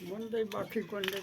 ಮುಂದೆ ಬಾಕಿಕೊಂಡೆ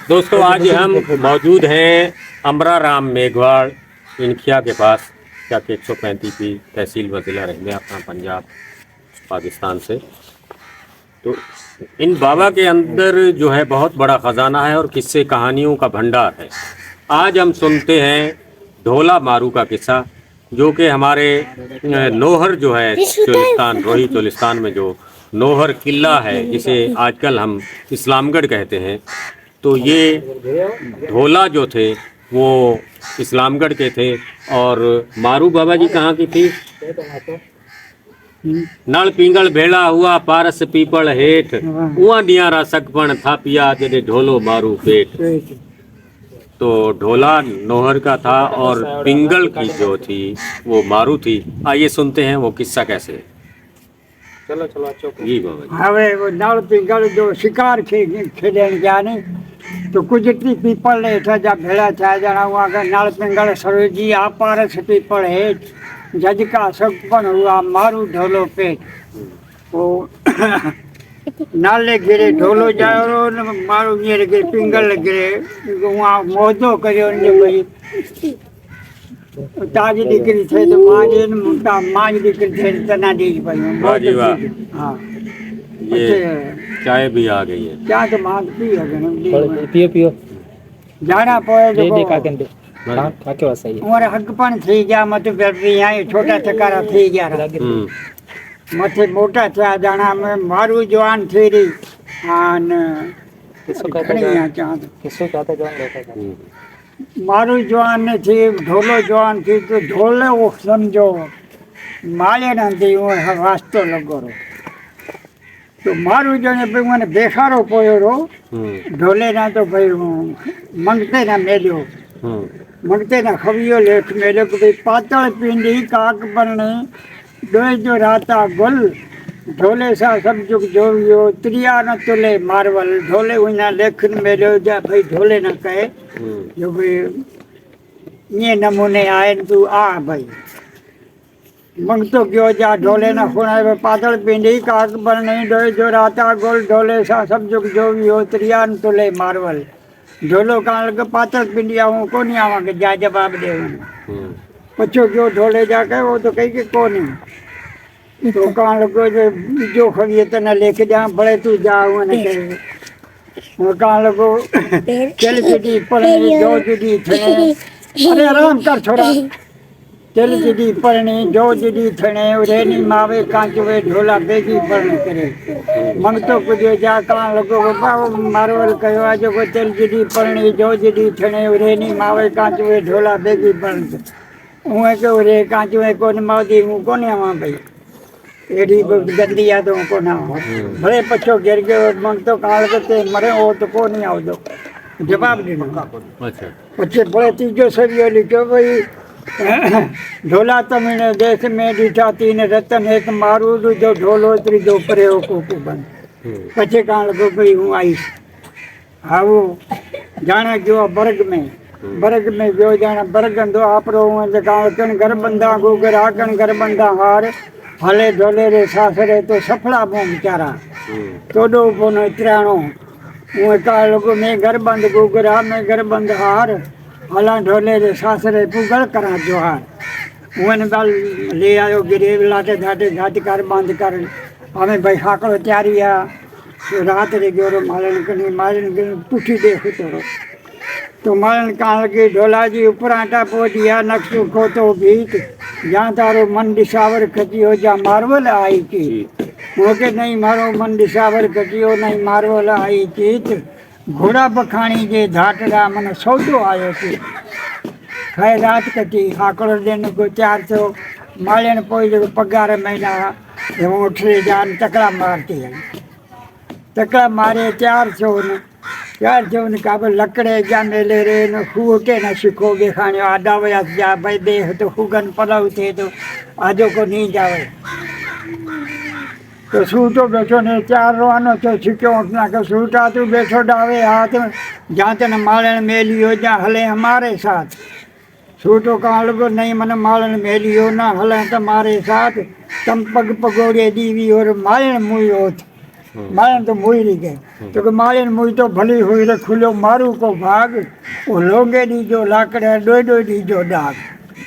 दोस्तों आज हम मौजूद हैं अमरा राम मेघवाड़ इनखिया के पास, क्या कि 135 तहसील व जिला रहने अपना पंजाब पाकिस्तान से। तो इन बाबा के अंदर जो है बहुत बड़ा ख़जाना है और किस्से कहानियों का भंडार है। आज हम सुनते हैं ढोला मारू का किस्सा, जो कि हमारे नौहर जो है चोलिस्तान, रोही चोलिस्तान में जो नौहर किला है, जिसे आजकल हम इस्लामगढ़ कहते हैं, तो ये ढोला जो थे वो इस्लामगढ़ के थे। और मारू बाबा जी कहाँ की थी? नल पिंगल भेड़ा हुआ पारस पीपल हेठ, उआ डियारा सकपण था पिया जदे ढोलो मारू पेट। तो ढोला नौहर का था और पिंगल की जो थी वो मारू थी। आइए सुनते हैं वो किस्सा कैसे है। चलो जी बाबा। હવે નળ પિંગળ જો શિકાર ખેડેણ ગયા નહીં તો કુજરતી પીપળ ને હેઠા જા ભેળા થયા જણાવવા કે નળ પિંગળ સરોજી આ પારસ પીપળ હેઠ જજકા સગપણ હુઆ મારું ઢોલો પેટ। તો નાલે ઘેરે ઢોલો જાયો ને મારું ઘેરે કે પિંગળ ઘેરે હું મોજો કર્યો ને ભાઈ તાજી દીકરી થઈ તો માજે ને મોટા માજ દીકરી થઈ તના દેજ ભાઈ। वाह जी वाह। हाँ ये चाय भी आ गई है। क्या तो मांग पी है पियो पियो जाना पोए दे जो काके दे काके वसाई उमर हक पण थी गया मत बेबी आई छोटा चकारा थी गया मथे मोटा थया जाना में मारू जवान थी री आन किसको घणी कहते आ चांद किसको कहते जवान लेता है मारू जवान ने थी ढोलो जवान थी तो ढोले वो समझो माले न थी वो वास्तो लगो रो। तो मारू जो ने भाई मैंने बेखारो पोयो रो ढोले ना तो भाई मंगते ना मेल्यो मंगते ना खवियो लेख मेल्यो कि भाई पातल पिंडी काक बनने डोय जो राता गुल ढोले सा सब जुग जोवियो त्रिया न तुले मारवल ढोले उना लेखन मेल्यो जा भाई ढोले ना कहे जो भाई ये नमूने आए तू आ भाई मंगतो क्यों जा ढोले ना खुना पातल पिंडी काक बनने डोय जो राता गुल ढोले सा सब जुग जोवियो त्रिया न तुले मारवल ढोलो कहाँ लगे पातल पिंडी आऊँ को नहीं आवा के जा जवाब दे पछो क्यों ढोले जाके वो तो कही के को नहीं तो कहाँ लगो जो खबिए तना लेके जा बड़े तू जाओ न कहे वो कहाँ लगो चल चिड़ी पड़नी जो चिड़ी थे अरे आराम कर छोड़ा चल चिड़ी पड़नी जो चिड़ी थने रेनी मावे कांचवे ढोला बेगी पड़ने करे मंग तो कुछ जा कहाँ लगो बाबा मारवल कहो आज को चल चिड़ी पड़नी जो चिड़ी थने रेनी मावे कांचवे ढोला बेगी पड़ने हुए के रे कांचवे कोन मावदी हूँ कोने आवा भाई एडी गंदी यादों को ना भले पछो गिर गयो मंग तो कहाँ लगते मरे हो तो को नहीं आओ दो जवाब देना। अच्छा पछे बड़े तीजो सरियो लिखो भाई ढोला तमिने देश में डिठा तीन रतन एक मारू जो ढोलो त्रिजो प्रयोग को बन पछे कहाँ लगो भाई हूँ आई आओ जाना जो बर्ग में जो जाना बरगंदो आप रो कन घर बंदा गोगर आकन घर बंदा हार हले ढोले रे सासरे तो सफला बो बेचारा तोड़ो बोनो इतराणो वो का लोगो में घर बंद गोगरा में घर बंद हार हला ढोले रे सासरे पुगल करा जोहार वन बाल ले आयो गिरे लाटे घाटे घाट कर बंद कर हमें भाई हाकड़ो तैयारिया तो रात रे गोरो मालन के पुठी देखो तो मालन कहाँ लगे ढोला जी उपराटा पोटिया नक्शो खोतो भीत जहाँ तारो मन दिशावर खचियो जा मारवल आई की मोके नहीं मारो मन दिशावर खचियो नहीं मारवल आई चीत घोड़ा बखाणी जे धाटड़ा मन सौदो आयो थी खाए रात कटी आकड़ो दिन को 400 माले ने पोई जो पगार महीना वो उठे जान तकड़ा मारती है, तकड़ा मारे 400 ने काबल लकड़े जा मेले रे न खूह के न सिखो बेखाने आडा वया जा भाई देख तो खुगन पलाव थे तो आजो को नहीं जावे तो सूटो बैठो ने 4 रोनो तो छिक्यो अपना के सूटा तू बैठो डावे हाथ में जाते न मालन मेलियो जा हले हमारे साथ सूटो कहाँ लगो नहीं मन मालन मेलियो ना हले तुम्हारे साथ तम पग पगोड़े दीवी और मालन मुई होत मालन तो मुई नहीं गए तो मालन मुई तो भली हुई रे खुलो मारू को भाग वो लोगे दी जो लाकड़े डोई दी जो डाग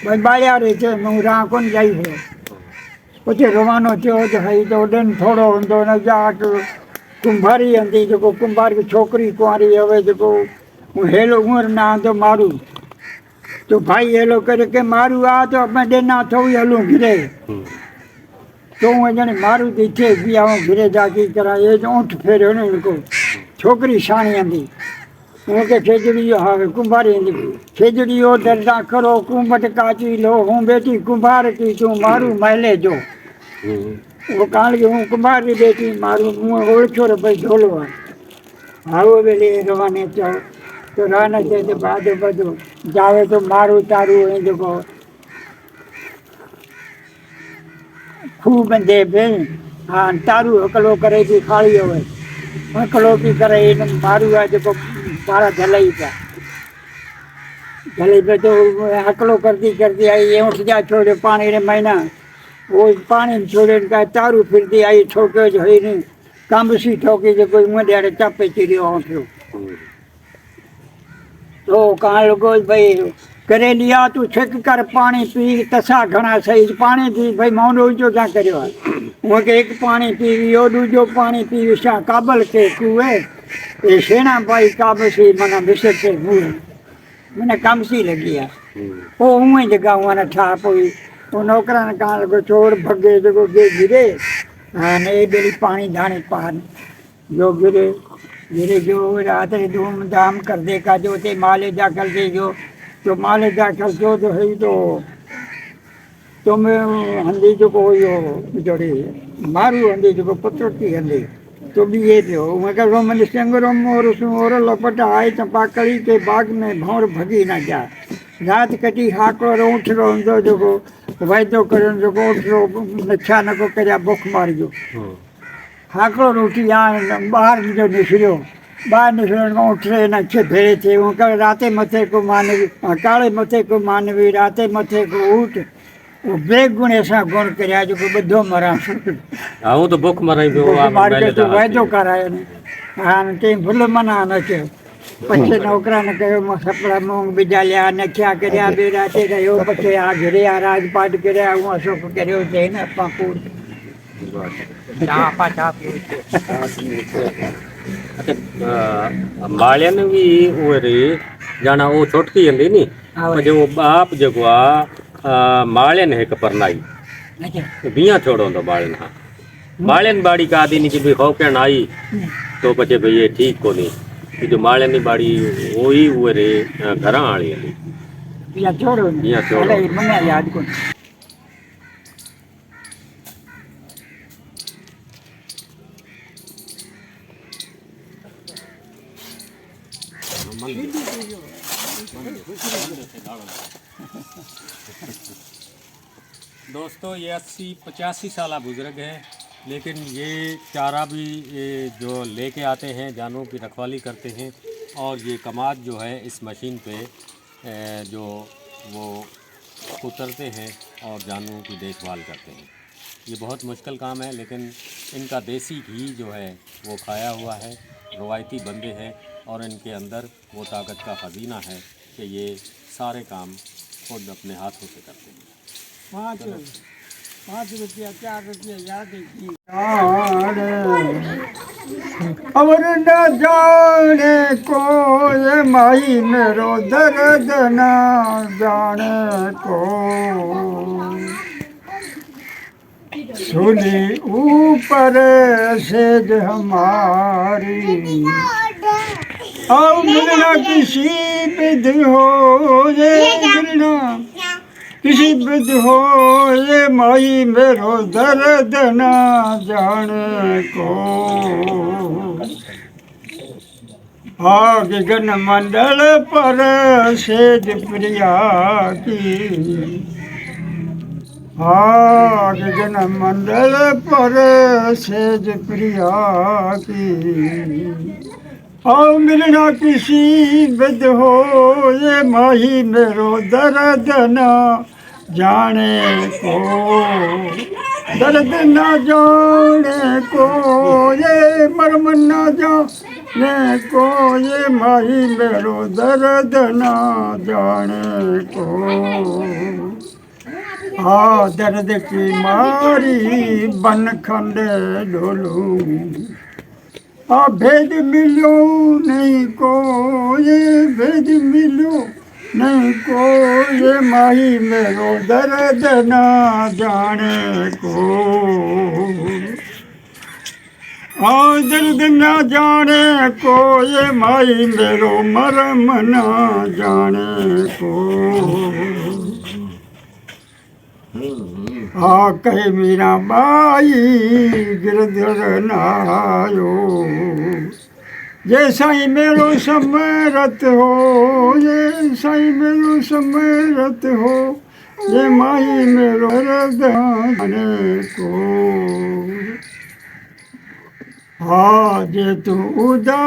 भाई बाया रे थे मैं राह कोन जाई है पछे रवानो थियो तो हई तो डन थोड़ो हुंदो न जाट कुंभारी हंदी जो कुंभार की छोकरी कुंवारी हवे जो हेलो उमर ना तो मारू तो भाई हेलो करे के मारू आ तो मैं देना थो हलूं घिरे तो हूँ जने मारू दिखे पिया हूँ घिरे जाके करा ये ऊँट फेरियो ने उनको छोकरी साणी हंदी उनके खेजड़ियो हावे कुंभारी हंदी खेजड़ियो दर्दा करो कुंभट काची लो हूँ बेटी कुंभार की तू मारू महले जो वो कान के हूँ कुंभार की बेटी मारू मुँह ओळखो रे भाई ढोलो हाओ बेले रवाने चो तो रहने से तो बाजो बजो जावे तो मारू तारू है देखो खूब बंदे बे हाँ तारू अकलो करे की खाली होवे अकलो की करे इन मारू है देखो पारा झलाई पे तो अकलो करती आई ये उठ जा छोड़े पानी रे महीना वो पानी में छोड़े का तारू फिरती आई ठोके जो है नहीं कामसी ठोके जो कोई मुँह डेरे चापे चिड़ियो उठो तो कहाँ लोगो भाई करे लिया तू छिक कर पानी पी तसा घना सही पानी पी भाई मौनो जो क्या करियो उनके एक पानी पीवियो दूजो पानी पी शा काबल के कुए ये सेना भाई काबसी मना विषय के मुँह मैंने कामसी लगी है वो उमें जगह हुआ ठा पोई वो नौकरा ने कहा लगो छोड़ भगे जो गे गिरे हाँ नहीं बेली पानी धाने पान जो गिरे गिरे जो रात रे धूम धाम कर दे का जो ते माले जा कर दे जो माले जा कर जो तो है तो मैं हंदी जो को यो जोड़ी मारू हंदी जो को पत्थर की हंदी तो भी ये थियो मैं कह रो मन संगरो मोर सुर लपट आए चंपा कली के बाग में भौर भगी ना जा रात कटी हाको ऊँट रो जो को वायदो करन जो को उठ रो नच्छा न को करया भूख मार जो हाकड़ो रोटी यहाँ बाहर जो निकलो बाहर निकलो उठे नच्छे भेड़े थे वो कल राते मथे को मानवी काले मथे को मानवी राते मथे को ऊट वो बेगुण ऐसा गुण करया जो को बधो मरा हाँ तो भूख मराई मार के तो वायदो करायो ने हाँ ते भूल मना न के पछे नौकरा ने कहो सपड़ा मूंग बीजा लिया नख्या करया बे राते गयो पछे आ घरे आ राजपाट करया हूँ अशोक कर्यो थे ने पाकूर मालियन भी वो रे जाना वो छोटकी हंदी नी जो वो बाप जगो आ मालियन है परनाई बिया छोड़ो तो मालियन हाँ मालियन बाड़ी का आदि नी भी खौ के आई तो पचे भाई ये ठीक को नहीं जो मालियन नी बाड़ी वो ही वो रे घर आली बिया छोड़ो मने याद को दोस्तों ये 80-85 साल बुजुर्ग हैं लेकिन ये चारा भी ये जो लेके आते हैं जानवरों की रखवाली करते हैं और ये कमाद जो है इस मशीन पे जो वो उतरते हैं और जानवरों की देखभाल करते हैं। ये बहुत मुश्किल काम है लेकिन इनका देसी घी जो है वो खाया हुआ है, रवायती बंदे हैं और इनके अंदर वो ताकत का खजीना है कि ये सारे काम खुद अपने हाथों से करते हैं। 5 रुपया 4 रुपया याद और न जाने को ये माई मेरो दर्द न जाने को सुनी ऊपर से हमारी अब मिलना किसी विध हो ये मिलना किसी विध हो ये माई मेरो दर्द ना जाने को, आग गगन मंडल पर सेज प्रिया की, आग गगन मंडल पर सेज प्रिया की, आओ मिलना किसी विध हो ये माही मेरो दर्द न जाने को, दर्द न जाने को ये मर्म न जाने को, ये माही मेरो दर्द न जाने को, आ दर्द की मारी बन खंडे ढोलूं, आ भेद मिलो नहीं को ये भेद मिलो नहीं को, ये माही मेरो दर्द ना जाने को, आ दर्द ना जाने को ये माही मेरो मरम ना जाने को, आ कहे मीरा बाई गिरधर नायो, ये साईं मेरो समरथ हो, ये साईं मेरो समरथ हो, ये माई मेरो हृदय को, आज तू उदा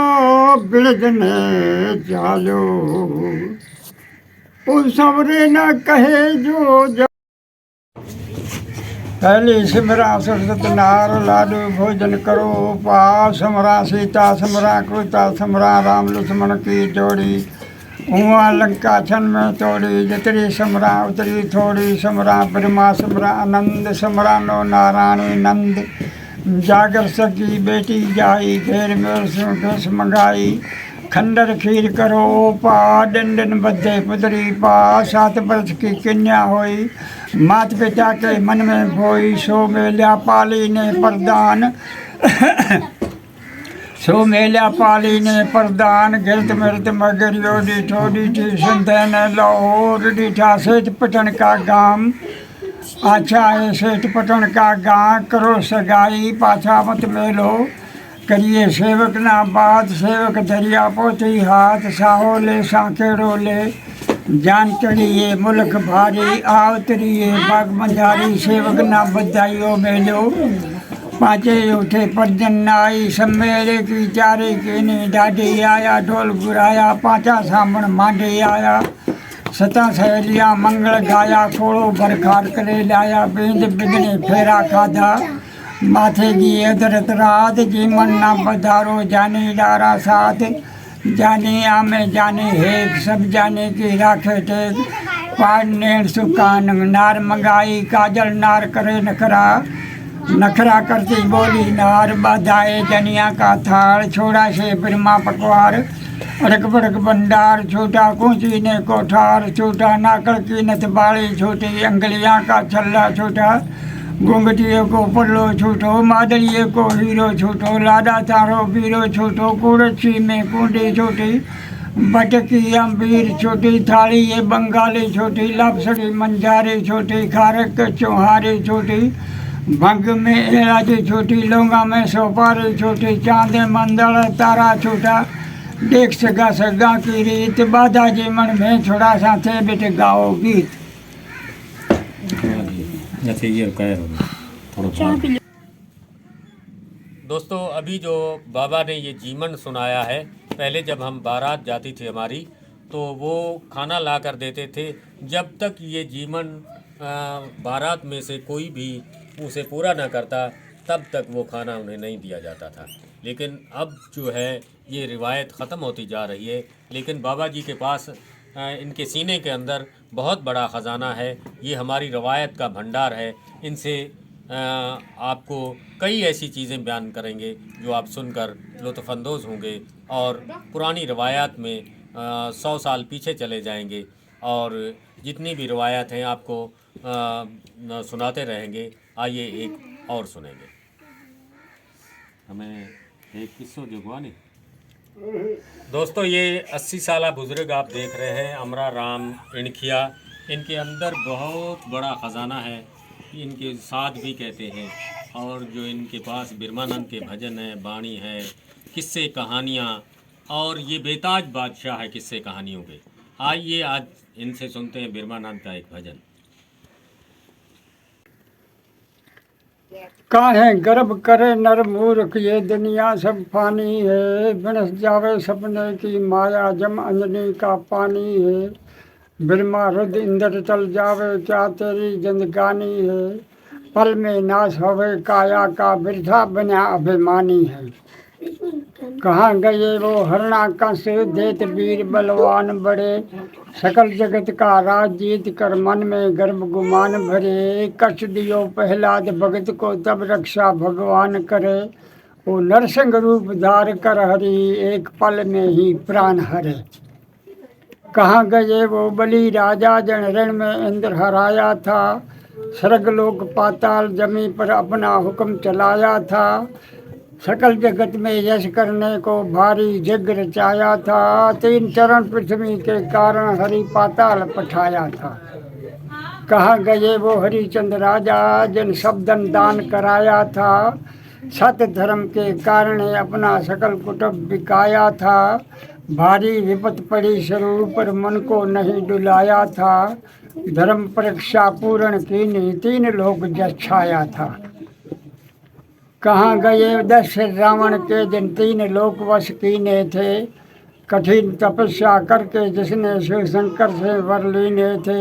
बिलजने चालो, उस सबरे न कहे जो पहली सिमरा सरस्वती नार लाडू भोजन करो, पास समरा सीता समरा कृता समरा राम लक्ष्मण की जोड़ी, हुआ लंका छन में तोड़ी, जितरी समरा उतरी थोड़ी, समरा ब्रह्मा समरा आनंद समरा नो नारायणी नंद, जागर सकी बेटी जाई घेर में घस मंगाई, खंडर खीर करो पा डंडन बद्धे पुतरी पा, 7 वर्ष की कन्या होई, मात पिता के मन में भोई, सो मेल्या पाली ने प्रदान सो मेल्या पाली ने प्रदान, गिरत मिरत मगर योडी ठोडी थी संतन लाहौर डीठा, सेठ पटन का गाम अच्छा है सेठ पटन का गाँव, करो सगाई पाछा मत मेलो, करिए सेवक ना बात, सेवक दरिया पोती हाथ, साहो ले सांखेड़ो ले, जान चढ़िए मुल्क भारी, आवतरिए बाग मंझारी, सेवक ना बधाइयो मेलो, पाँचे उठे परजन आई, सम्मेले की चारे के ने ढाडी आया, ढोल गुराया पाँचा सामण मांडे आया, 7 सहेलियाँ मंगल गाया, खोड़ो बरखार करे लाया, बिंद बिगने फेरा खाधा, माथे की अदरत रात, जीवन ना बधारो जाने डारा साथ, जाने आमे जाने हेक सब जाने की राखे टेक, पार नेड़ सुकान नार मंगाई, काजल नार करे नखरा, नखरा करती बोली नार, बाधाए जनिया का थाल, छोड़ा से ब्रह्मा पकवार, अड़क बड़क भंडार, छोटा कूची ने कोठार, छोटा नाकड़ की नथ बाड़ी छोटी, अंगलियां का छल्ला छोटा, घूंघटिए को पल्लो छूटो, मादड़िए को हीरो छूटो, लाडा तारो बीरो छूटो, कुड़छी में कुंडी छोटी, बटकी अम्बीर छोटी, थाली ये बंगाली छोटी, लापसड़ी मंजारी छोटी, खारक चौहारी छोटी, भंग में इलाजी छोटी, लौंगा में सोपारी छोटी, चांदे मंदड़ तारा छोटा, देख सगा सगा की रीत, बाधा जी मन में छोड़ा साथे बेटे गाओ गीत। अच्छा ये थोड़ा दोस्तों, अभी जो बाबा ने ये जीवन सुनाया है, पहले जब हम बारात जाती थी हमारी, तो वो खाना ला कर देते थे, जब तक ये जीवन बारात में से कोई भी उसे पूरा ना करता तब तक वो खाना उन्हें नहीं दिया जाता था। लेकिन अब जो है ये रिवायत ख़त्म होती जा रही है, लेकिन बाबा जी के पास इनके सीने के अंदर बहुत बड़ा ख़जाना है। ये हमारी रवायत का भंडार है। इनसे आपको कई ऐसी चीज़ें बयान करेंगे जो आप सुनकर लुत्फ़अंदोज़ होंगे और पुरानी रवायात में 100 साल पीछे चले जाएंगे और जितनी भी रवायात हैं आपको सुनाते रहेंगे। आइए एक और सुनेंगे। हमें एक किस्सो जुगवानी। दोस्तों, ये 80 साला बुज़ुर्ग आप देख रहे हैं, अमरा राम इनखिया। इनके अंदर बहुत बड़ा ख़जाना है, इनके साथ भी कहते हैं। और जो इनके पास बिरमानंद के भजन हैं, बाणी है, किस्से कहानियाँ, और ये बेताज बादशाह है किस्से कहानियों के। आइए आज इनसे सुनते हैं बिरमानंद का एक भजन। काहे गर्भ करे नर मूर्ख, ये दुनिया सब फानी है। बिनस जावे सपने की माया, जम अंजनी का पानी है। बिरमा रुद्र इंद्र चल जावे, क्या तेरी जिंदगानी है। पल में नाश होवे काया का, वृथा बना अभिमानी है। कहाँ गए वो हरणाकंस, देत वीर बलवान बड़े। सकल जगत का राज जीत कर, मन में गर्भ गुमान भरे। कष्ट दियो प्रहलाद भगत को, तब रक्षा भगवान करे। वो नरसिंह रूप धार कर हरि, एक पल में ही प्राण हरे। कहाँ गए वो बलि राजा, जन रण में इंद्र हराया था। स्वर्ग लोक पाताल जमी पर अपना हुक्म चलाया था। सकल जगत में यश करने को भारी जग रचाया था। 3 चरण पृथ्वी के कारण हरि पाताल पठाया था। कहाँ गए वो हरिचंद्र राजा, जिन शब्दन दान कराया था। सत्य धर्म के कारण अपना सकल कुटुंब बिकाया था। भारी विपत पड़ी शुरू पर, मन को नहीं डुलाया था। धर्म परीक्षा पूर्ण की नहीं, 3 लोक जस छाया था। कहाँ गए दश रावण के, जिन 3 लोक वश कीने थे। कठिन तपस्या करके जिसने शिव शंकर से वर लीने थे।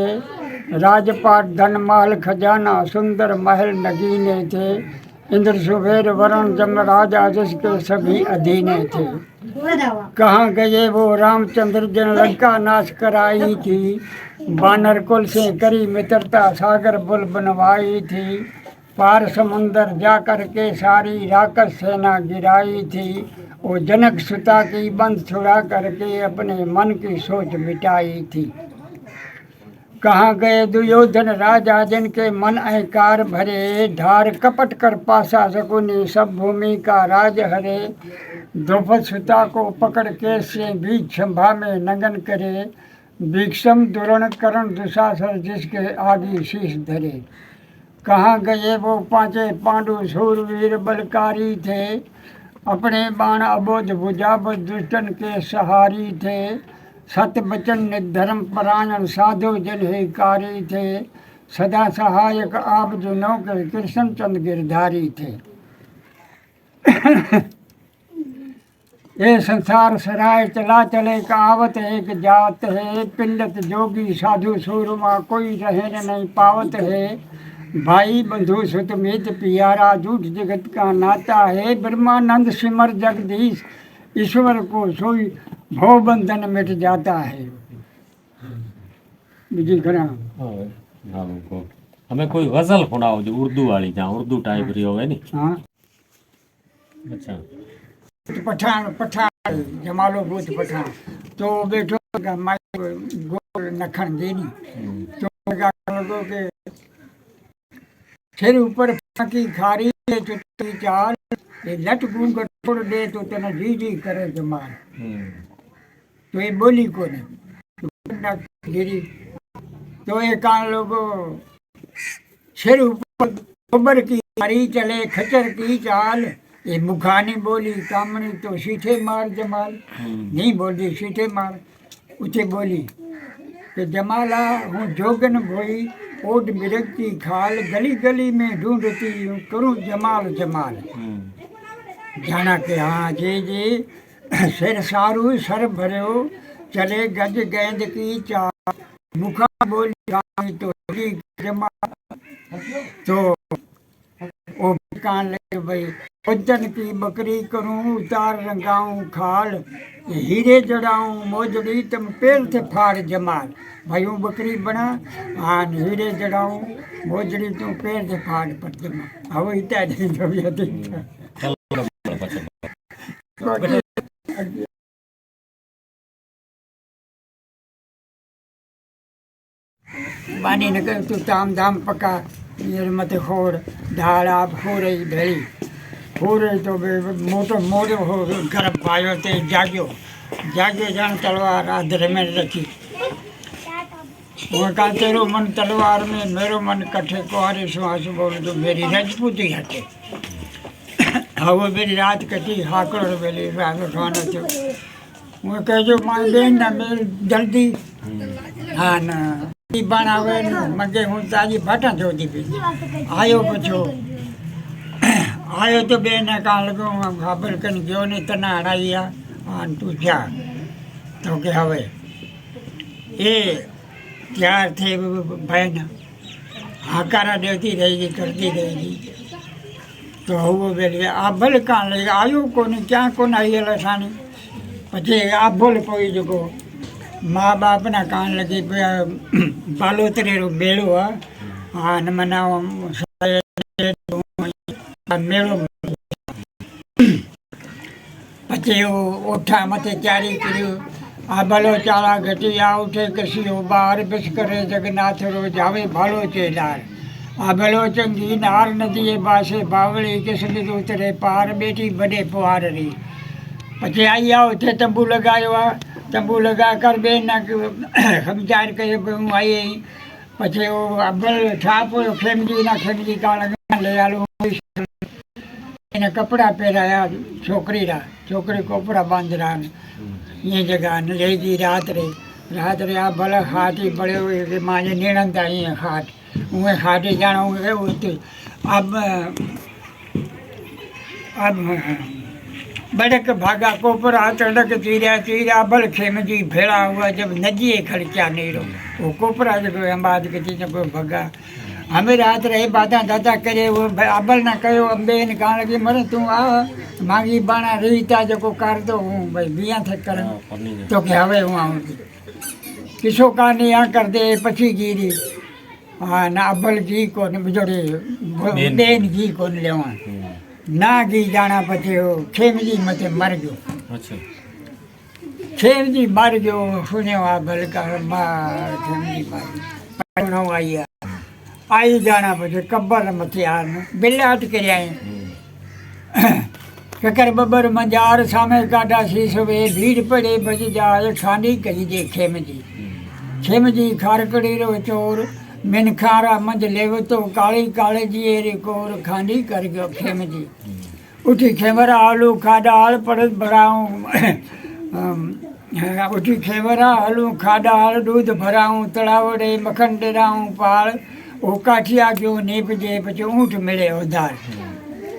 राजपाट धन महल खजाना, सुंदर महल नगीने थे। इंद्र सुबेर वरुण जम राजा, जिसके सभी अधीने थे। कहाँ गए वो रामचंद्र, जिन लंका नाश कराई थी। बानर कुल से करी मित्रता, सागर बुल बनवाई थी। पार समुंदर जा कर के सारी राक्षस सेना गिराई थी। वो जनक सुता की बंद छुड़ा करके, अपने मन की सोच मिटाई थी। कहाँ गए दुर्योधन राजा, जिनके मन अहंकार भरे। ढार कपट कर पासा शकुनी, सब भूमि का राज हरे। द्रौपद सुता को पकड़ के से बीच सभा में नंगन करे। भीषम द्रोण कर्ण दुशासन, जिसके आगे शीश धरे। कहाँ गए वो 5 पांडु, शूरवीर बलकारी थे। अपने बाण अबोध भुजा, दुष्टन के सहारी थे। सत्य वचन निर्धर्म परायण, साधु जन हितकारी थे। सदा सहायक आप जनों के, कृष्णचंद्र गिरधारी थे। ये संसार सराय चला चले, कहावत एक जात है। पिंडत जोगी साधु सूरमा, कोई रहे नहीं पावत है। भाई बंधु सुत मित पियारा, झूठ जगत का नाता है। ब्रह्मानंद सिमर जगदीश, ईश्वर को सोई भव बंधन मिट जाता है। बिजी करा हमें कोई गजल सुनाओ जो उर्दू वाली, जहाँ उर्दू टाइप रही हो नी। हाँ अच्छा, पठान जमालो भूत पठान। तो बैठो गोल नखन देनी, तो लोगों के फिर ऊपर की खारी चुटकी चाल, ये लट घूंघट छोड़ दे तो तेना जी जी करे जमाल। तो ये बोली को नहीं गिरी। तो ये कान लोगों सिर ऊपर गोबर की खारी चले, खचर की चाल। ये मुखानी बोली कामनी, तो सीठे मार जमाल। नहीं बोलती सीठे मार, उचे बोली कि जमाला हूँ जोगन भोई, ओड मिरग की खाल। गली गली में ढूंढती हूँ, करूँ जमाल जमाल। जाना के हाँ जी जी, सिर सारू सर भरो, चले गज गेंद की चाल। मुखा बोली तो जमाल। तो ओ कान ले भाई, उज्जन की बकरी करूं, उतार रंगाऊं खाल। हीरे जड़ाऊं मोजड़ी, तुम पेड़ थे फाड़ जमाल। भाई वो बकरी बना, हाँ हीरे जड़ाऊं मोजड़ी, तुम पेड़ थे फाड़ पर जमाल। हाँ वही बानी ने कहा तू ताम धाम पका, ये मत खोड़ ढाल आप हो रही भली। हो रही तो मोटो मोटो हो गर्भ पायो ते जाग्यो। जाग्यो जान तलवार आधर में रखी। वो कहा तेरो मन तलवार में मेरो मन कठे कुआरे सुहास बोल तो मेरी रजपूती हटे। હવે પેલી રાત કટી હાકડો પેલી રાત ઉઠવાનો થયો હું કહેજો મારી બેન ને મેં જલ્દી હા ને ઈ બનાવે ને મગે હું તાજી ભાટા જોતી પી આયો પછો આયો તો બેન ને કાં લગો ખબર કરીને ગયો ને તને હરાવ્યા હા તું જા તો કે હવે એ ત્યારથી ભાઈને હાકારા દેતી રહી ગઈ કરતી રહી ગઈ। तो वो बोले आप भले कहाँ लगे आयु को नहीं क्या को नहीं लसानी पचे आप बोले कोई जो को माँ बाप ना कहाँ लगे बालोतरे रो बेड़ो हाँ न मनाओ मेड़ो पचे वो उठा मते चारी करियो आ भलो चाला घटिया उठे कसी हो बाहर बस करे जगन्नाथ रो जावे भालो चेलार आ भलो चंगी नार नदी बासे बावड़ी किसने उतरे पार बेटी बड़े पुहार रही पचे आई आओ थे तंबू लगायो तंबू लगा कर बे ना समझार के हूँ आई पचे वो अब्बल छाप खेमजी ना खेमजी का लगा ले आलू ने कपड़ा पहराया छोकरी रा छोकरी कपड़ा बांध रहा ये जगह न रहेगी रात रे आप भला हाथ ही बड़े हुए माजे निरंता ही हाथ मैं खाटे जाना हूँ तो अब बड़क भागा कोपर तड़क तीरा बल खेम जी भेड़ा हुआ जब नदिए खर्चा नहीं रो वो कोपरा जब अम्बाद के चीज़ को भगा हमें रात रहे बातें दादा करे वो अबल ना कहो अम्बे ने कहा लगी मरे तू आ मांगी बाना रीता जो को कर दो हूँ भाई बिया थे कर तो क्या हवे हूँ आऊँ किसो का नहीं यहाँ कर दे पछी गिरी हाँ ना अब्बल घी को जोड़े बेन घी को लेवा ना घी जाना पचे हो खेम जी मते मर गयो अच्छा खेम जी मर गयो सुने अब्बल का मार खेम जी मर आई जाना पचे कब्बर मथे आर बिलाट कर आए ककर बबर मंजार सामे काटा शीश वे भीड़ पड़े बज जाए खानी कही दे खेम जी खारकड़ी रो चोर मिनखारा मंझ लेव तो काली काले जी रे कोर खांडी कर गयो खेम जी उठी खेमरा आलू खाडा आल परत भराऊं उठी खेमरा आलू खाडा आल दूध भराऊं तड़ावड़े मखन डेराऊं पाल वो काठिया क्यों नीप जे पचे ऊँट मिले उधार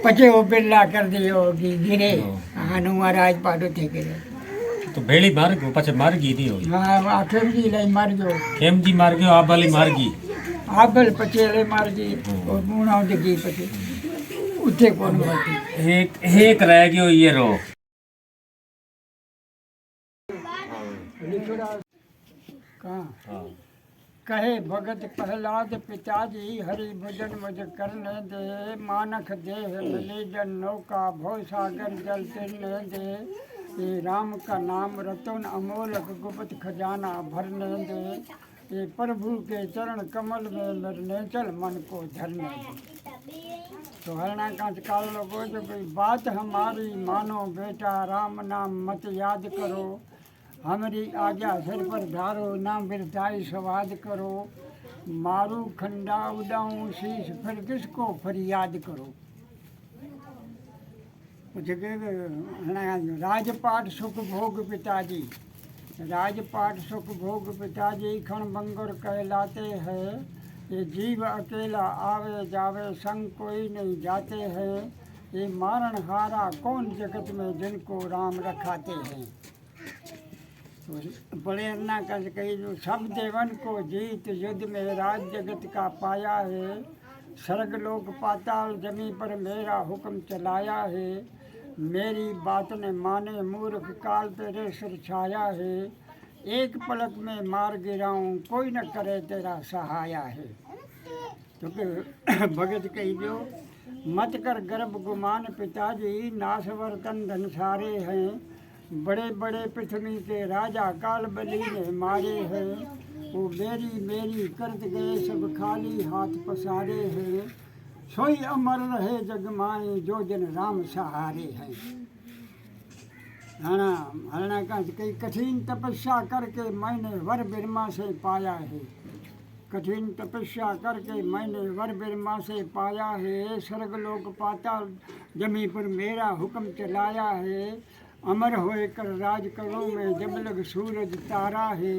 पचे वो बिल्ला कर दियो कि गिरे हनुमा राज पाटो थे गिरे तो भेड़ी मार गयो पाछे मार गई थी हाँ खेम जी लाई मार गयो खेम जी मार गयो आप वाली मार गई आबल पचेले मार गई और मुना जगी पचे उठे कौन बाकी एक रह गयो ये रो कहाँ कहे भगत प्रहलाद पिताजी हरि भजन मुझ करने दे मानक देह मिले जन नौका भव सागर जल तिरने दे ये राम का नाम रतन अमोलक गुप्त खजाना भरने दे ये प्रभु के चरण कमल में मिलने चल मन को धरने दे। तो हरना कांच काल लोगो जो कोई बात हमारी मानो बेटा राम नाम मत याद करो हमारी आज्ञा सिर पर धारो ना बिरताई स्वाद करो मारू खंडा उड़ाऊं शीश फिर किसको फरियाद करो। राजपाट सुख भोग पिताजी राजपाट सुख भोग पिताजी खण बंगर कहलाते हैं ये जीव अकेला आवे जावे संग कोई नहीं जाते हैं ये मारण हारा कौन जगत में जिनको राम रखाते हैं। तो बड़े अन्ना का कही जो सब देवन को जीत युद्ध में राज जगत का पाया है स्वर्ग लोक पाताल जमी पर मेरा हुक्म चलाया है मेरी बात ने माने मूर्ख काल तेरे सिर छाया है एक पलक में मार गिराऊं कोई न करे तेरा सहाया है। तो भगत कही जो मत कर गर्भ गुमान पिताजी नासवर तन धन सारे हैं बड़े बड़े पृथ्वी के राजा काल बलि ने मारे हैं वो मेरी मेरी करत गए सब खाली हाथ पसारे हैं सोई अमर रहे जग माए जो जन राम सहारे हैं। हरणा का कई कठिन तपस्या करके मैंने वर ब्रह्मा से पाया है कठिन तपस्या करके मैंने वर ब्रह्मा से पाया है। स्वर्गलोक पाताल जमी पर मेरा हुक्म चलाया है। अमर होए कर राज करूँ मैं जब लग सूरज तारा है।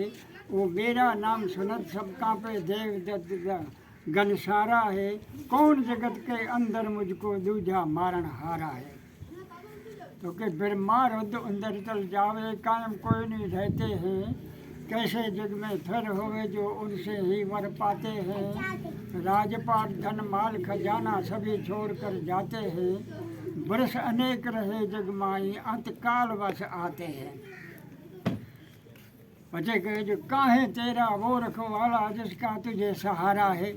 वो मेरा नाम सुनत सब कांपे देव दत्त गन सारा है। कौन जगत के अंदर मुझको दूजा मारण हारा है। तो कि ब्रह्मा रुद्र अंदर चल जावे कायम कोई नहीं रहते हैं। कैसे जग में थर होवे जो उनसे ही वर पाते हैं। राजपाट धन माल खजाना सभी छोड़ कर जाते हैं। वर्ष अनेक रहे जग माई अंत काल वश आते हैं। बचे कहे जो काहे तेरा वो रखवाला जिसका तुझे सहारा है।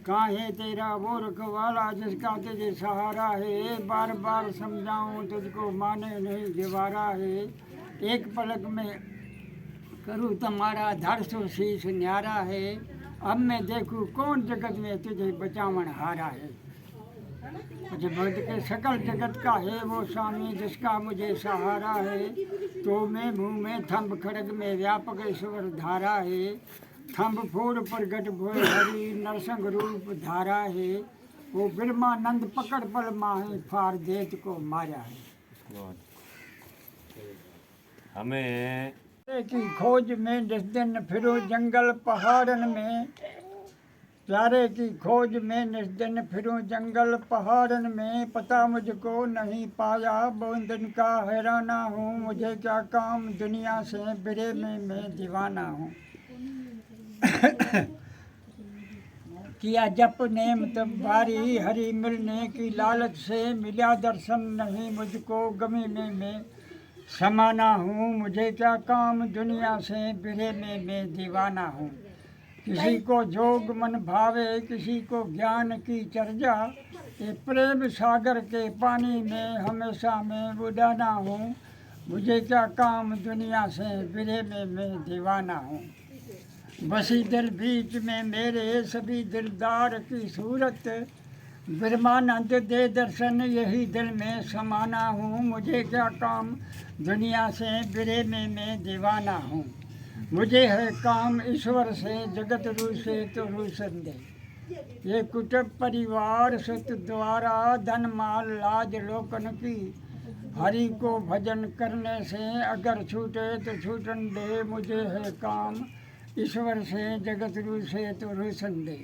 काहे तेरा वो रखवाला जिसका तुझे सहारा है। बार बार समझाऊं तुझको माने नहीं दीवारा है। एक पलक में करूँ तुम्हारा धड़ सो शीश न्यारा है। अब मैं देखूँ कौन जगत में तुझे बचावन हारा है। मुझे भक्त के सकल जगत का है वो स्वामी जिसका मुझे सहारा है। तो मैं मुँह में थंब खड़ग में व्यापक ईश्वर धारा है। थंब फोड़ प्रगट भोय हरि नरसंग रूप धारा है। वो ब्रह्मानंद पकड़ पल माहे फार देत को मारा है। हमें की खोज में जिस दिन फिरो जंगल पहाड़न में। प्यारे की खोज में जिस दिन फिरूं जंगल पहाड़न में। पता मुझको नहीं पाया बहुत दिन का हैराना हूँ। मुझे क्या काम दुनिया से बिरे में मैं दीवाना हूँ। किया जप नेम तब बारी हरि मिलने की लालच से। मिला दर्शन नहीं मुझको गमी में मैं समाना हूँ। मुझे क्या काम दुनिया से बिरे में मैं दीवाना हूँ। किसी को जोग मन भावे किसी को ज्ञान की चर्चा। ये प्रेम सागर के पानी में हमेशा मैं बुडाना हूँ। मुझे क्या काम दुनिया से बिरे में मैं दीवाना हूँ। बसी दिल बीच में मेरे सभी दिलदार की सूरत। ब्रह्मानंद दे दर्शन यही दिल में समाना हूँ। मुझे क्या काम दुनिया से बिरे में मैं दीवाना हूँ। मुझे है काम ईश्वर से जगत रूसे तो रूसन दे। ये कुटुंब परिवार सत द्वारा धन माल लाज लोकन की। हरि को भजन करने से अगर छूटे तो छूटन दे। मुझे है काम ईश्वर से जगत रूसे तो रूसन दे।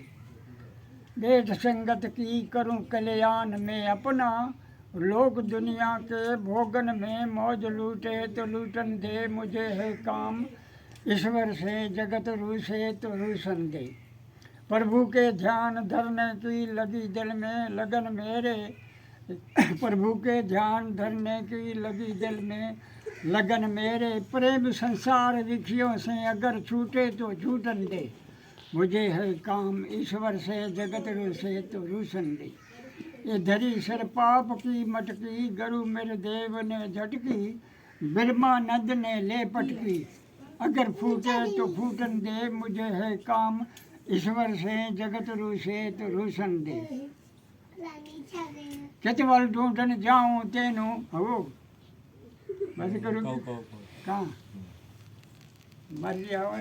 वेद संगत की करूं कल्याण में अपना। लोक दुनिया के भोगन में मौज लूटे तो लूटन दे। मुझे है काम ईश्वर से जगत रूसे तो रूसन दे। प्रभु के ध्यान धरने की लगी दिल में लगन मेरे। प्रभु के ध्यान धरने की लगी दिल में लगन मेरे। प्रेम संसार विखियों से अगर छूटे तो छूटन दे। मुझे है काम ईश्वर से जगत रूसे तो रूसन दे। ये धरी सर पाप की मटकी गुरु मेरे देव ने झटकी। ब्रह्मानंद ने ले पटकी अगर फूटे तो फूटन दे। मुझे है काम ईश्वर से जगत रूसे तो रूसन दे। चतवल ढूंढन जाऊं तेनु हो बस करूँ कहाँ मर जाओ।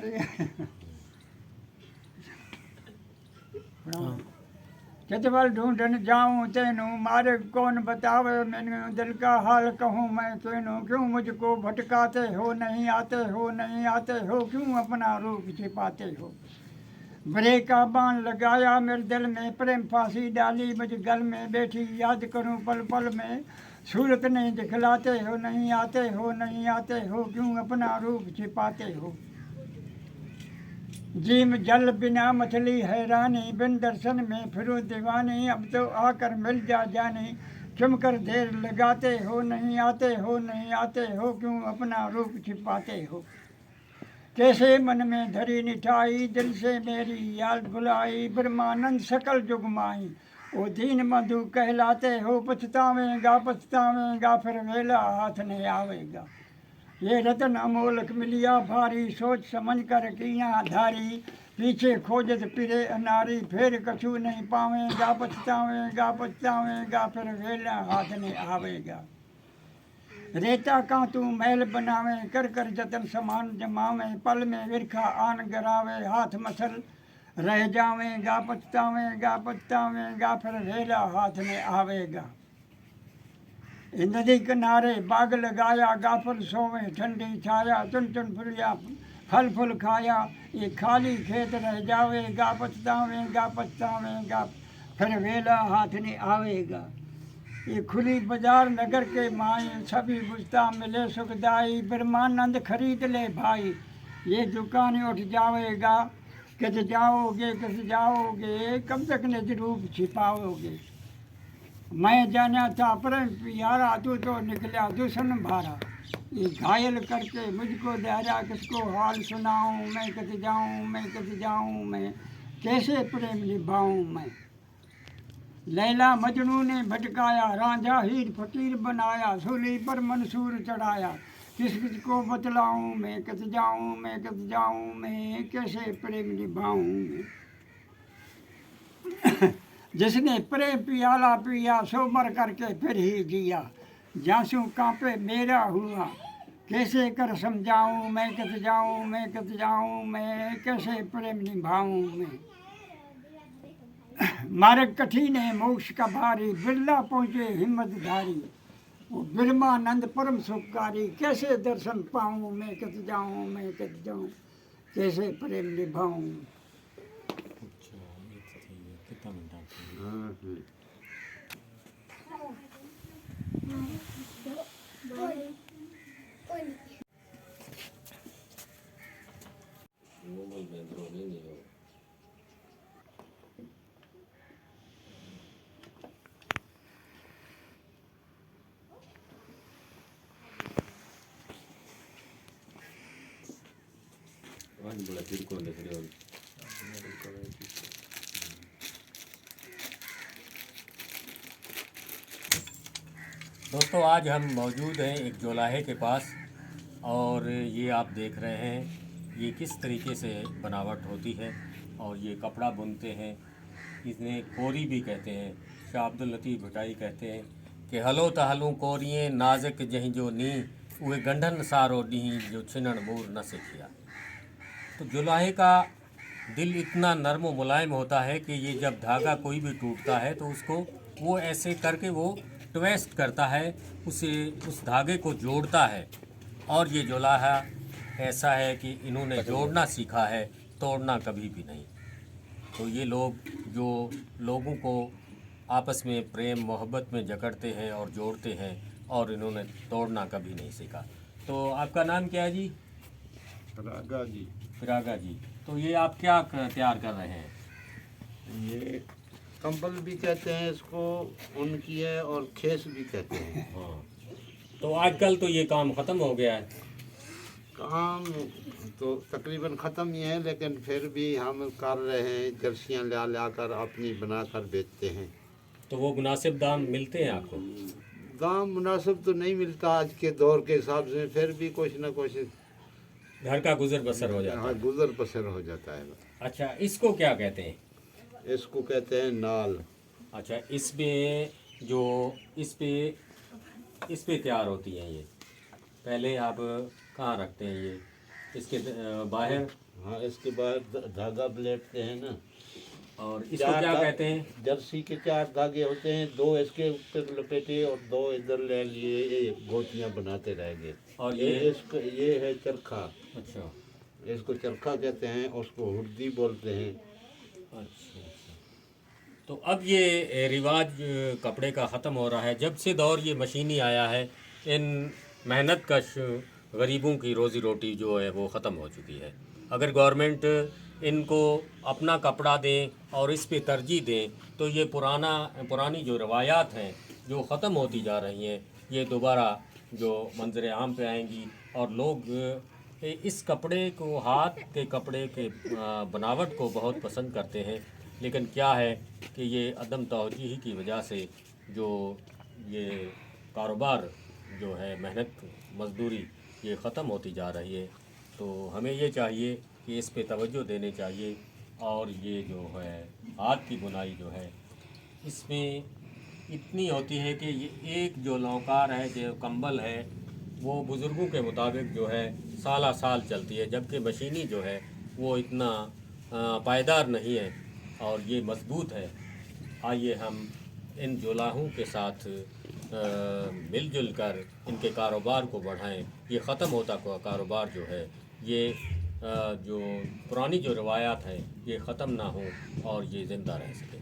चतवल ढूंढन जाऊं तेनु मारे कौन बतावे। मैंने दिल का हाल कहूँ मैं तेनु। क्यों मुझको भटकाते हो नहीं आते हो नहीं आते हो। क्यों अपना रूप छिपाते हो। बरे का बाण लगाया मेरे दिल में प्रेम फांसी डाली मुझ गल में। बैठी याद करूं पल पल में सूरत नहीं दिखलाते हो नहीं आते हो नहीं आते हो। क्यों अपना रूप छिपाते हो। जीम जल बिना मछली हैरानी बिन दर्शन में फिरूं दीवानी। अब तो आकर मिल जा जानी क्यों कर देर लगाते हो नहीं आते हो नहीं आते हो। क्यों अपना रूप छिपाते हो। कैसे मन में धरी निठाई दिल से मेरी याद भुलाई। ब्रह्मानंद सकल जुगमाई वो दीन मधु कहलाते हो। पछतावेगा पछतावेगा फिर वेला हाथ नहीं आवेगा। ये रतन अमोलक मिलिया भारी सोच समझ कर किया धारी। पीछे खोजत पिरे अनारी फिर कछु नहीं पावेगा। पछतावेगा पछतावेगा फिर वेला हाथ नहीं आवेगा। रेता का तू महल बनावे कर कर जतन समान जमावे। पल में विरखा आन गरावे हाथ मसल रह जावेगा पछतावेगा पछतावेगा फिर वेला हाथ में आवेगा। ये नदी किनारे बाग लगाया गाफल सोवे ठंडी छाया चुन चुन फुलिया फल फूल खाया। ये खाली खेत रह जावेगा पछतावेगा पछतावेगा फिर वेला हाथ में आवेगा। ये खुली बाजार नगर के माई सभी बुझता मिले सुखदाई ब्रह्मानंद खरीद ले भाई। ये दुकान उठ जावेगा किस जाओगे कब तक निज रूप छिपाओगे। मैं जाना था प्रेम प्यारा तू तो निकला दुश्मन भारा। ये घायल करके मुझको डरा किसको हाल सुनाऊं मैं कत जाऊं मैं कैसे प्रेम निभाऊं मैं। लैला मजनू ने भटकाया रांझा हीर फकीर बनाया सूली पर मंसूर चढ़ाया। किस को बतलाऊं मैं कत जाऊं मैं कैसे प्रेम निभाऊं मैं। जिसने प्रेम पियाला पिया सो मर करके फिर ही जिया। जांसू कांपे मेरा हुआ कैसे कर समझाऊं मैं कत जाऊं मैं कैसे प्रेम निभाऊं मैं। मार्ग कठिन है मोक्ष का भारी बिरला पहुँचे हिम्मतधारी। वो ब्रह्मानंद परम सुखकारी कैसे दर्शन पाऊँ मैं कत जाऊँ कैसे प्रेम निभाऊँ। दोस्तों आज हम मौजूद हैं एक जोलाहे के पास और ये आप देख रहे हैं ये किस तरीके से बनावट होती है और ये कपड़ा बुनते हैं। इन्हें कोरी भी कहते हैं। शाह अब्दुल लतीफ़ भटाई कहते हैं कि हलो तहलूं कोरिए नाज़क जहीं जो नी उहे गंढन सारो डी जो छिनण बूर न सिखिया। तो जोलाहे का दिल इतना नरम व मुलायम होता है कि ये जब धागा कोई भी टूटता है तो उसको वो ऐसे करके वो ट्वेस्ट करता है, उस धागे को जोड़ता है। और ये जोलाहा ऐसा है कि इन्होंने जोड़ना सीखा है, तोड़ना कभी भी नहीं। तो ये लोग जो लोगों को आपस में प्रेम मोहब्बत में जकड़ते हैं और जोड़ते हैं और इन्होंने तोड़ना कभी नहीं सीखा। तो आपका नाम क्या है जी? फिरागा जी। फिरागा जी। तो ये आप क्या तैयार कर रहे हैं? ये कंबल भी कहते हैं इसको, ऊन की है, और खेस भी कहते हैं। हाँ, तो आजकल तो ये काम ख़त्म हो गया है। काम तो तकरीबन ख़त्म ही है, लेकिन फिर भी हम कर रहे हैं। जर्सियाँ ला कर अपनी बना कर बेचते हैं। तो वो मुनासिब दाम मिलते हैं आपको? दाम मुनासिब तो नहीं मिलता आज के दौर के हिसाब से, फिर भी कुछ ना कुछ घर का गुजर बसर हो जाता हाँ, है। गुजर बसर हो जाता है। अच्छा, इसको क्या कहते हैं? इसको कहते हैं नाल। अच्छा, इसमें जो इस पे तैयार होती हैं ये, पहले आप कहाँ रखते हैं ये? इसके बाहर? हाँ, इसके बाद धागा ब्लेटते हैं ना। और इसको क्या कहते हैं? जर्सी के 4 धागे होते हैं, 2 इसके ऊपर लपेटे और 2 इधर ले लिए, ये गोतियाँ बनाते रह गए। और ये है चरखा। अच्छा, इसको चरखा कहते हैं, उसको हुड्डी बोलते हैं। अच्छा। तो अब ये रिवाज कपड़े का ख़त्म हो रहा है। जब से दौर ये मशीनी आया है, इन मेहनत कश गरीबों की रोज़ी रोटी जो है वो ख़त्म हो चुकी है। अगर गवर्नमेंट इनको अपना कपड़ा दें और इस पे तरजीह दें तो ये पुरानी जो रवायात हैं जो ख़त्म होती जा रही हैं, ये दोबारा जो मंजर आम पे आएंगी और लोग इस कपड़े को, हाथ के कपड़े के बनावट को बहुत पसंद करते हैं। लेकिन क्या है कि ये अदम तवज्जुही की वजह से जो ये कारोबार जो है, मेहनत मजदूरी, ये ख़त्म होती जा रही है। तो हमें ये चाहिए कि इस पे तवज्जो देनी चाहिए। और ये जो है हाथ की बुनाई जो है, इसमें इतनी होती है कि ये एक जो लौकार है, जो कंबल है, वो बुज़ुर्गों के मुताबिक जो है साल चलती है, जबकि मशीनी जो है वो इतना पायदार नहीं है और ये मजबूत है। आइए हम इन जुलाहों के साथ मिलजुल कर इनके कारोबार को बढ़ाएं। ये ख़त्म होता कारोबार जो है, ये जो पुरानी जो रवायात हैं ये ख़त्म ना हो और ये ज़िंदा रह सके।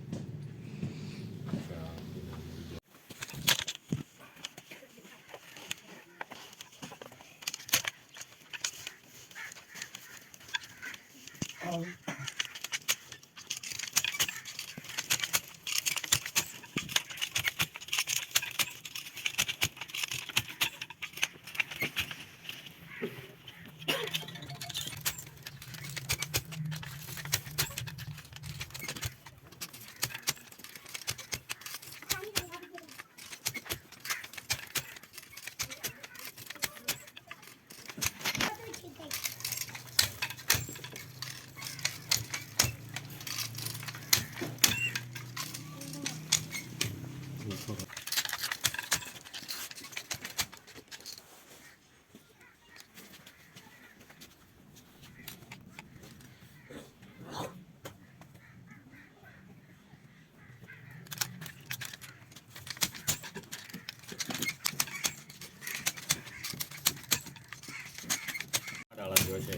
डाला जो है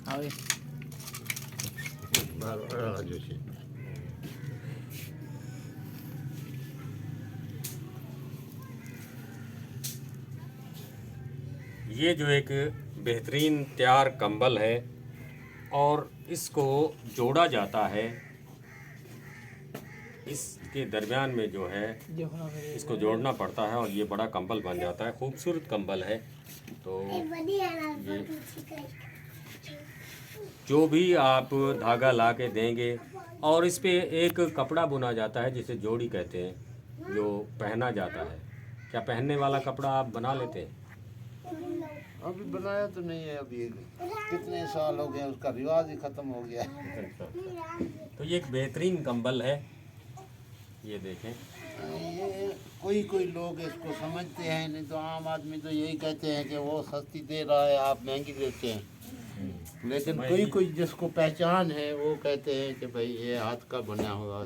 हाँ भाई जो है ये जो एक बेहतरीन तैयार कंबल है और इसको जोड़ा जाता है। इसके दरमियान में जो है इसको जोड़ना पड़ता है और ये बड़ा कंबल बन जाता है। खूबसूरत कंबल है। तो ये जो भी आप धागा ला के देंगे और इस पे एक कपड़ा बुना जाता है जिसे जोड़ी कहते हैं, जो पहना जाता है। क्या पहनने वाला कपड़ा आप बना लेते हैं? अभी बनाया तो नहीं है, अभी कितने साल हो गए, उसका रिवाज ही खत्म हो गया है। तो ये एक बेहतरीन कंबल है, ये देखें। ये कोई लोग इसको समझते हैं, नहीं तो आम आदमी तो यही कहते हैं कि वो सस्ती दे रहा है, आप महंगी देते हैं। लेकिन कोई जिसको पहचान है वो कहते हैं कि भाई ये हाथ का बना हुआ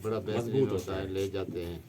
बड़ा बेहतरीन होता है, ले जाते हैं।